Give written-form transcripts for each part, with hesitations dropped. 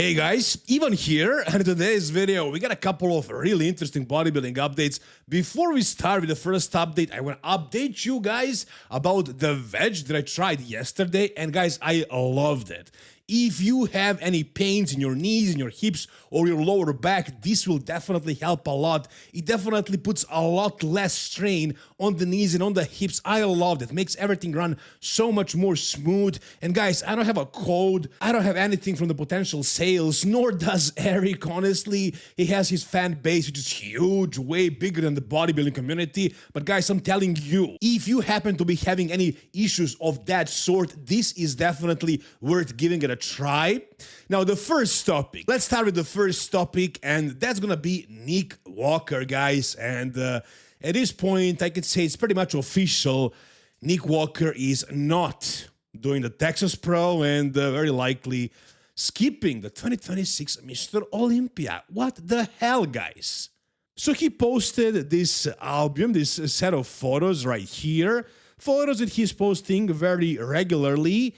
Hey guys, Ivan here, and in today's video we got a couple of really interesting bodybuilding updates. Before we start with the first update, I want to update you guys about the Wedge that I tried yesterday, and guys, I loved it. If you have any pains in your knees, in your hips, or your lower back, this will definitely help a lot. It definitely puts a lot less strain on the knees and on the hips. I loved it. Makes everything run so much more smooth. And guys, I don't have a code. I don't have anything from the potential sales, nor does Eric, honestly. He has his fan base, which is huge, way bigger than the bodybuilding community. But guys, I'm telling you, if you happen to be having any issues of that sort, this is definitely worth giving it a try. Now, the first topic. Let's start with the first topic, and that's gonna be Nick Walker, guys. And at this point, I could say it's pretty much official. Nick Walker is not doing the Texas Pro and very likely skipping the 2026 Mr. Olympia. What the hell, guys? So he posted this album, this set of photos right here, photos that he's posting very regularly.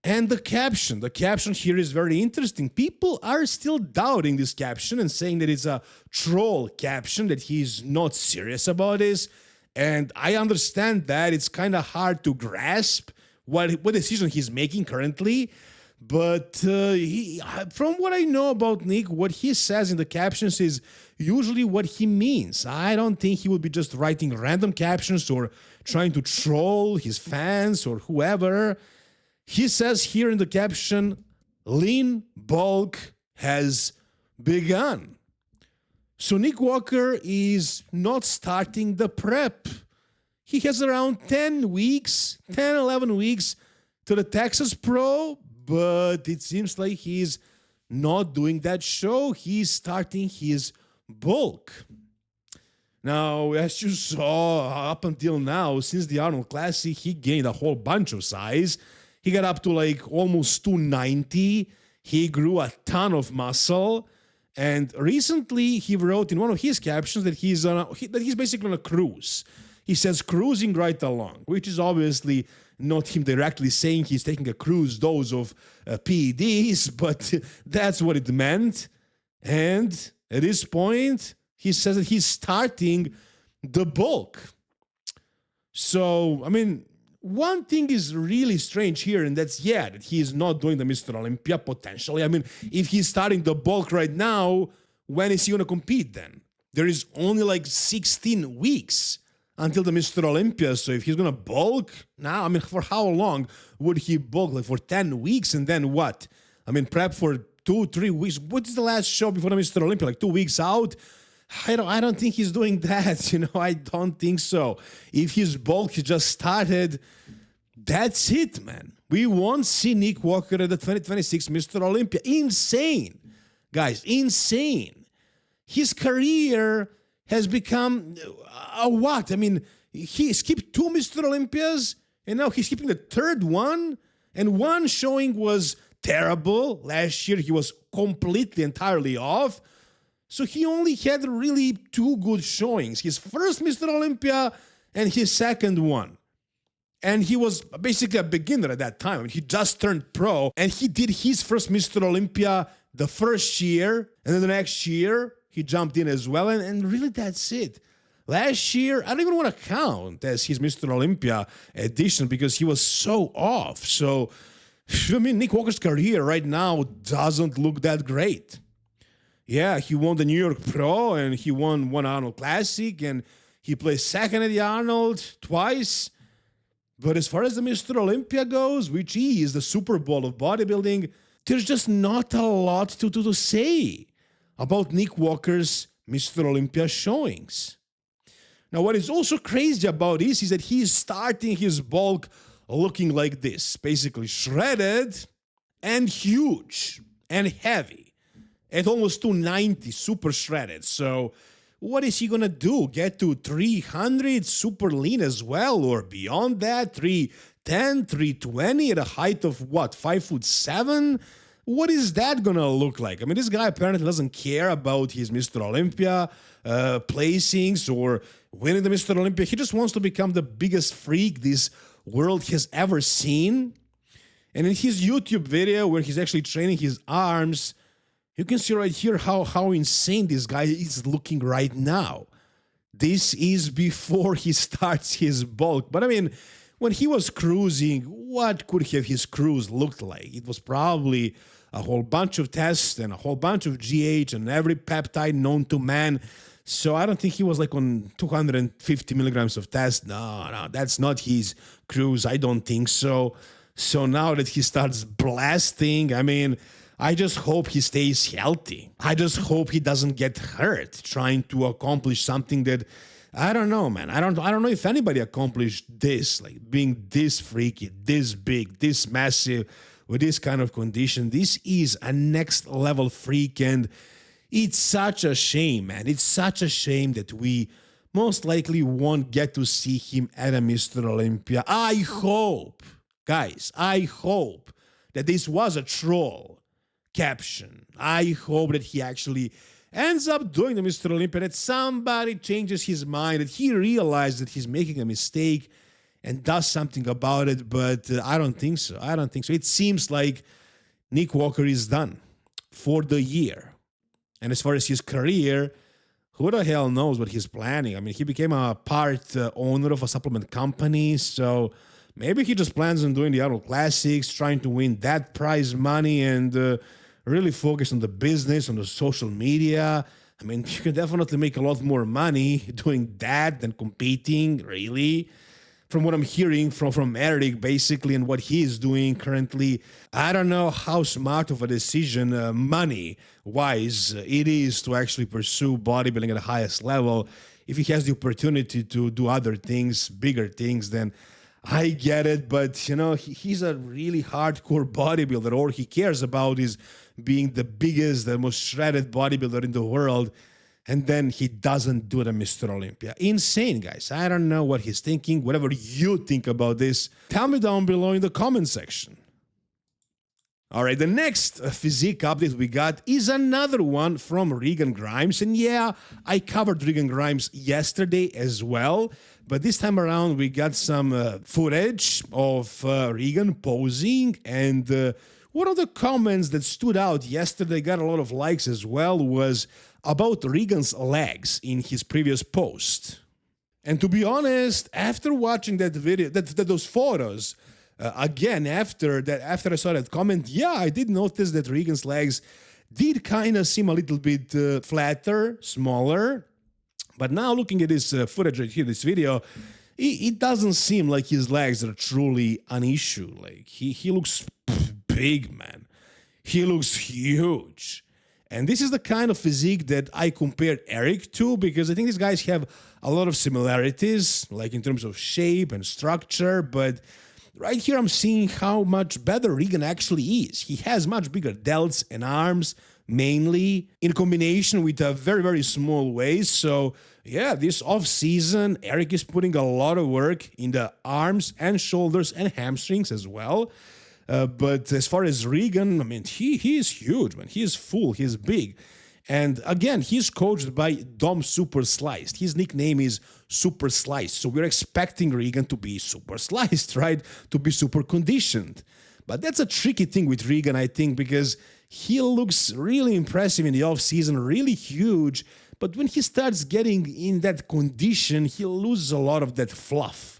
And the caption here is very interesting. People are still doubting this caption and saying that it's a troll caption, that he's not serious about this. And I understand that it's kind of hard to grasp what decision he's making currently. But from what I know about Nick, what he says in the captions is usually what he means. I don't think he would be just writing random captions or trying to troll his fans or whoever. He says here in the caption, lean bulk has begun. So Nick Walker is not starting the prep. He has around 10 weeks, 10, 11 weeks to the Texas Pro, but it seems like he's not doing that show. He's starting his bulk. Now, as you saw up until now, since the Arnold Classic, he gained a whole bunch of size. He got up to like almost 290. He grew a ton of muscle. And recently he wrote in one of his captions that he's basically on a cruise. He says cruising right along, which is obviously not him directly saying he's taking a cruise dose of PEDs, but that's what it meant. And at this point, he says that he's starting the bulk. So, I mean, one thing is really strange here, and that's, that he is not doing the Mr. Olympia potentially. I mean, if he's starting the bulk right now, when is he going to compete then? There is only like 16 weeks until the Mr. Olympia, so if he's going to bulk now, I mean, for how long would he bulk? Like for 10 weeks, and then what? I mean, prep for 2-3 weeks. What's the last show before the Mr. Olympia? Like 2 weeks out? I don't think he's doing that, I don't think so. If his bulk just started, that's it, man. We won't see Nick Walker at the 2026 Mr. Olympia. Insane. Guys, insane. His career has become a what? I mean, he skipped 2 Mr. Olympias, and now he's skipping the 3rd one, and one showing was terrible. Last year, he was completely, entirely off. So he only had really 2 good showings. His first Mr. Olympia and his second one. And he was basically a beginner at that time. I mean, he just turned pro, and he did his first Mr. Olympia the first year, and then the next year he jumped in as well, and really that's it. Last year, I don't even want to count as his Mr. Olympia edition because he was so off. So, I mean, Nick Walker's career right now doesn't look that great. Yeah, he won the New York Pro, and he won one Arnold Classic, and he placed second at the Arnold twice. But as far as the Mr. Olympia goes, which is the Super Bowl of bodybuilding, there's just not a lot to say about Nick Walker's Mr. Olympia showings. Now, what is also crazy about this is that he is starting his bulk looking like this, basically shredded and huge and heavy. At almost 290, super shredded. So what is he going to do? Get to 300 super lean as well? Or beyond that, 310, 320 at a height of what, 5'7"? What is that going to look like? I mean, this guy apparently doesn't care about his Mr. Olympia placings or winning the Mr. Olympia. He just wants to become the biggest freak this world has ever seen. And in his YouTube video where he's actually training his arms, You can see right here how insane this guy is looking right now. This is before he starts his bulk. But I mean, when he was cruising, what could have his cruise looked like? It was probably a whole bunch of tests and a whole bunch of GH and every peptide known to man. So I don't think he was like on 250 milligrams of test. No, that's not his cruise. I don't think so. So now that he starts blasting, I mean, I just hope he stays healthy. I just hope he doesn't get hurt trying to accomplish something that, I don't know, man. I don't know if anybody accomplished this, like being this freaky, this big, this massive, with this kind of condition. This is a next level freak, and it's such a shame, man. It's such a shame that we most likely won't get to see him at a Mr. Olympia. I hope, guys, I hope that this was a troll caption. I hope that he actually ends up doing the Mr. Olympia, that somebody changes his mind, that he realizes that he's making a mistake and does something about it, but I don't think so. I don't think so. It seems like Nick Walker is done for the year. And as far as his career, who the hell knows what he's planning? I mean, he became a part owner of a supplement company, so maybe he just plans on doing the Arnold Classics, trying to win that prize money and really focus on the business, on the social media. I mean, you can definitely make a lot more money doing that than competing, really. From what I'm hearing from Eric, basically, and what he's doing currently, I don't know how smart of a decision, money-wise, it is to actually pursue bodybuilding at the highest level. If he has the opportunity to do other things, bigger things, then I get it. But, you know, he's a really hardcore bodybuilder. All he cares about is being the biggest, the most shredded bodybuilder in the world. And then he doesn't do the Mr. Olympia. Insane, guys. I don't know what he's thinking. Whatever you think about this, tell me down below in the comment section. All right, the next physique update we got is another one from Regan Grimes. And yeah, I covered Regan Grimes yesterday as well. But this time around, we got some footage of Regan posing. And one of the comments that stood out yesterday, got a lot of likes as well, was about Regan's legs in his previous post. And to be honest, after watching that video, those photos, again, after I saw that comment, yeah, I did notice that Regan's legs did kind of seem a little bit flatter, smaller. But now looking at this footage right here, this video, it doesn't seem like his legs are truly an issue. Like, he looks big, man. He looks huge. And this is the kind of physique that I compared Eric to, because I think these guys have a lot of similarities, like in terms of shape and structure. But right here, I'm seeing how much better Regan actually is. He has much bigger delts and arms, mainly in combination with a very, very small waist. So yeah, this off-season, Eric is putting a lot of work in the arms and shoulders and hamstrings as well. But as far as Regan, I mean, he is huge, man. He is full, he's big. And again, he's coached by Dom Super Sliced. His nickname is Super Sliced. So we're expecting Regan to be super sliced, right? To be super conditioned. But that's a tricky thing with Regan, I think, because he looks really impressive in the off-season, really huge. But when he starts getting in that condition, he loses a lot of that fluff.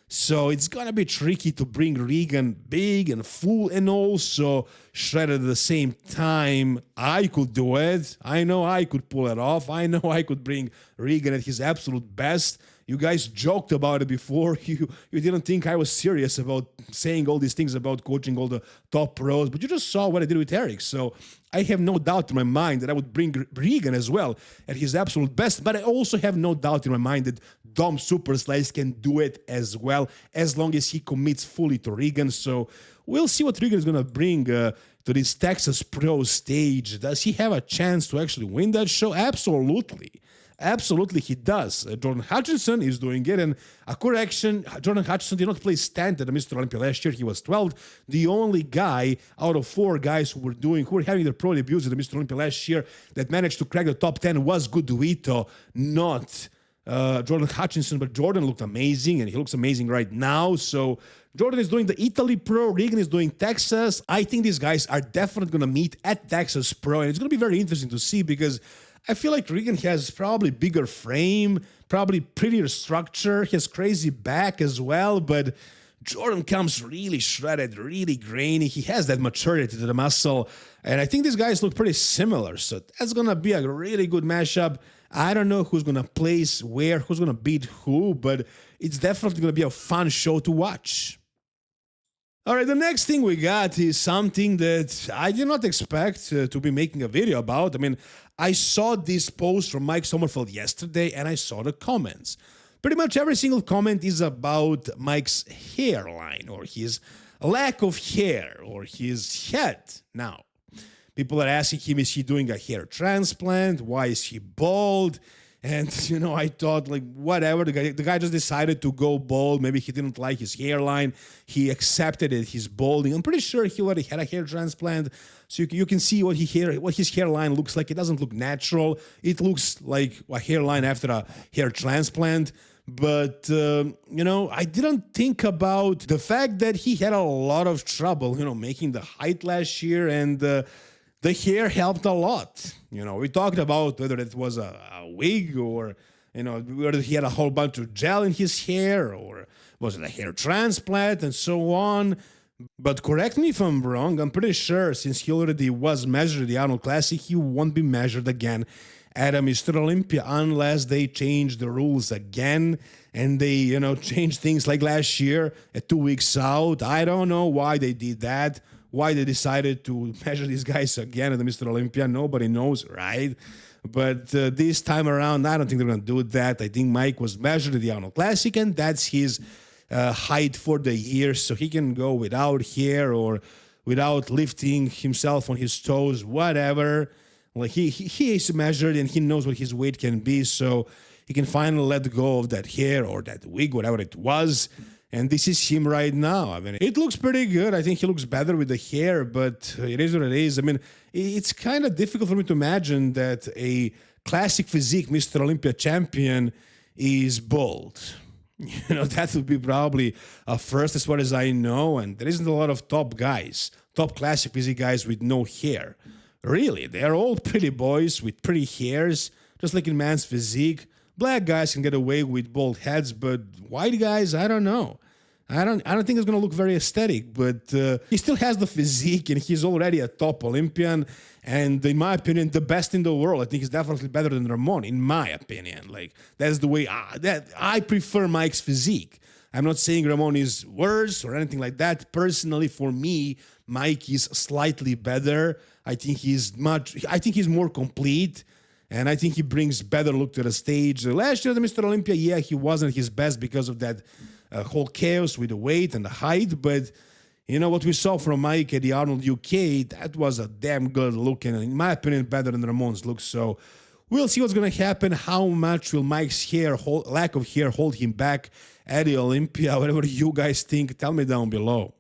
So it's gonna be tricky to bring Regan big and full and also shredded at the same time. I could do it. I know I could pull it off. I know I could bring Regan at his absolute best. You guys joked about it before. You didn't think I was serious about saying all these things about coaching all the top pros, but you just saw what I did with Eric. So I have no doubt in my mind that I would bring Regan as well at his absolute best, but I also have no doubt in my mind that Dom Super Slice can do it as well, as long as he commits fully to Regan. So we'll see what Regan is going to bring to this Texas Pro stage. Does he have a chance to actually win that show? Absolutely. Absolutely, he does. Jordan Hutchinson is doing it. And a correction, Jordan Hutchinson did not place stand at the Mr. Olympia last year. He was 12th. The only guy out of 4 guys who were having their pro debuts at the Mr. Olympia last year that managed to crack the top 10 was Guduito, not Jordan Hutchinson. But Jordan looked amazing, and he looks amazing right now. So Jordan is doing the Italy Pro, Regan is doing Texas. I think these guys are definitely going to meet at Texas Pro, and it's going to be very interesting to see because I feel like Regan has probably bigger frame, probably prettier structure, he has crazy back as well, but Jordan comes really shredded, really grainy. He has that maturity to the muscle, and I think these guys look pretty similar, so that's going to be a really good mashup. I don't know who's going to place where, who's going to beat who, but it's definitely going to be a fun show to watch. All right, the next thing we got is something that I did not expect to be making a video about. I mean, I saw this post from Mike Sommerfeld yesterday, and I saw the comments. Pretty much every single comment is about Mike's hairline, or his lack of hair, or his head. Now, people are asking him, is he doing a hair transplant? Why is he bald? And, you know, I thought, like, whatever, the guy just decided to go bald. Maybe he didn't like his hairline. He accepted it, he's balding. I'm pretty sure he already had a hair transplant. So you can see what his hairline looks like. It doesn't look natural. It looks like a hairline after a hair transplant. But, you know, I didn't think about the fact that he had a lot of trouble, you know, making the height last year, and the hair helped a lot. You know, we talked about whether it was a wig, or, you know, whether he had a whole bunch of gel in his hair, or was it a hair transplant, and so on. But correct me if I'm wrong, I'm pretty sure since he already was measured at the Arnold Classic, he won't be measured again at a Mr. Olympia unless they change the rules again and they, you know, change things like last year at 2 weeks out. I don't know why they did that, why they decided to measure these guys again at the Mr. Olympia. Nobody knows, right? But this time around, I don't think they're going to do that. I think Mike was measured at the Arnold Classic, and that's his height for the year, so he can go without hair or without lifting himself on his toes, whatever. Like he is measured and he knows what his weight can be, so he can finally let go of that hair or that wig, whatever it was. And this is him right now. I mean, it looks pretty good. I think he looks better with the hair, but it is what it is. I mean, it's kind of difficult for me to imagine that a classic physique Mr. Olympia champion is bald. You know, that would be probably a first as far as I know, and there isn't a lot of top guys, top classic physique guys with no hair. Really, they're all pretty boys with pretty hairs, just like in man's physique. Black guys can get away with bald heads, but white guys, I don't know. I don't think it's going to look very aesthetic, but he still has the physique, and he's already a top Olympian, and in my opinion, the best in the world. I think he's definitely better than Ramon, in my opinion. Like, that's the way I prefer Mike's physique. I'm not saying Ramon is worse or anything like that. Personally, for me, Mike is slightly better. I think he's more complete, and I think he brings better look to the stage. Last year, the Mr. Olympia, yeah, he wasn't his best because of that whole chaos with the weight and the height, but you know what we saw from Mike at the Arnold UK, that was a damn good look, and in my opinion, better than Ramon's look. So we'll see what's going to happen. How much will Mike's lack of hair hold him back at the Olympia? Whatever you guys think, tell me down below.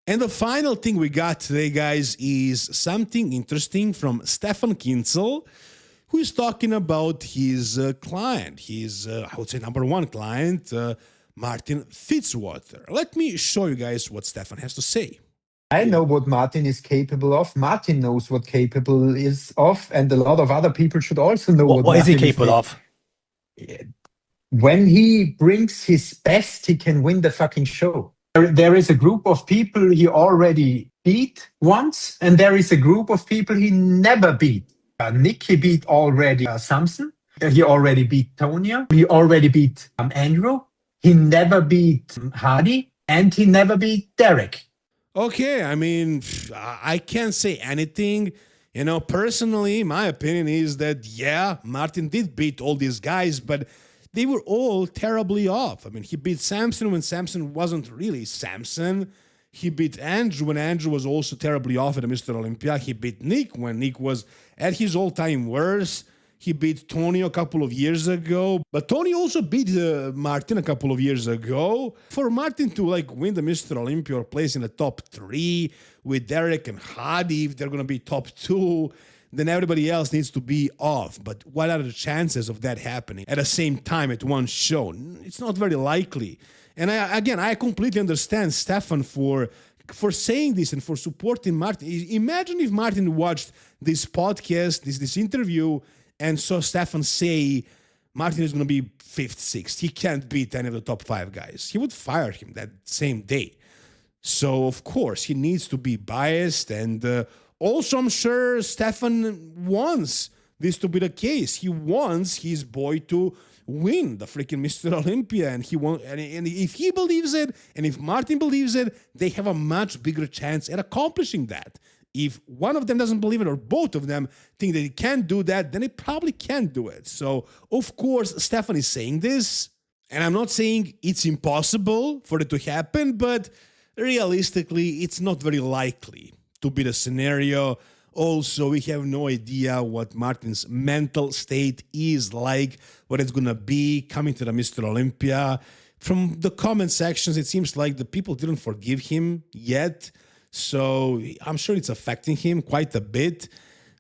And the final thing we got today, guys, is something interesting from Stefan Kinzel, who is talking about his client, his, I would say, number one client, Martin Fitzwater. Let me show you guys what Stefan has to say. I know what Martin is capable of. Martin knows what capable is of, and a lot of other people should also know what is he capable of. When he brings his best, he can win the fucking show. There is a group of people he already beat once, and there is a group of people he never beat. Nick, he beat already Samson. He already beat Tonya. He already beat Andrew. He never beat Hardy, and he never beat Derek. Okay, I mean, I can't say anything. You know, personally, my opinion is that, yeah, Martin did beat all these guys, but they were all terribly off. I mean, he beat Samson when Samson wasn't really Samson. He beat Andrew when Andrew was also terribly off at Mr. Olympia. He beat Nick when Nick was at his all-time worst. He beat Tony a couple of years ago, but Tony also beat Martin a couple of years ago. For Martin to win the Mr. Olympia or place in the top 3 with Derek and Hadi, if they're going to be top 2, then everybody else needs to be off. But what are the chances of that happening at the same time at one show? It's not very likely. And I completely understand Stefan for saying this and for supporting Martin. Imagine if Martin watched this podcast, this interview, and saw Stefan say Martin is going to be 5th, 6th. He can't beat any of the top 5 guys. He would fire him that same day. So, of course, he needs to be biased. And also, I'm sure Stefan wants this to be the case. He wants his boy to win the freaking Mr. Olympia. And and if he believes it, and if Martin believes it, they have a much bigger chance at accomplishing that. If one of them doesn't believe it or both of them think that he can't do that, then he probably can't do it. So, of course, Stefan is saying this. And I'm not saying it's impossible for it to happen, but realistically, it's not very likely to be the scenario. Also, we have no idea what Martin's mental state is like, what it's going to be coming to the Mr. Olympia. From the comment sections, it seems like the people didn't forgive him yet. So I'm sure it's affecting him quite a bit.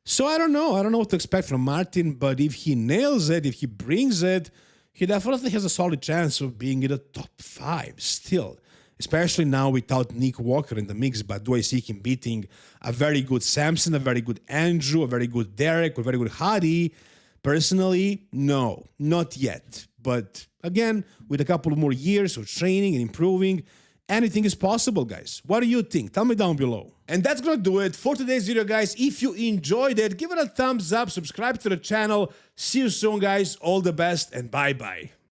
So I don't know. I don't know what to expect from Martin, but if he nails it, if he brings it, he definitely has a solid chance of being in the top 5 still. Especially now without Nick Walker in the mix, but do I see him beating a very good Samson, a very good Andrew, a very good Derek, a very good Hadi? Personally, no, not yet. But again, with a couple of more years of training and improving, anything is possible, guys. What do you think? Tell me down below. And that's gonna do it for today's video, guys. If you enjoyed it, give it a thumbs up, subscribe to the channel. See you soon, guys. All the best, and bye-bye.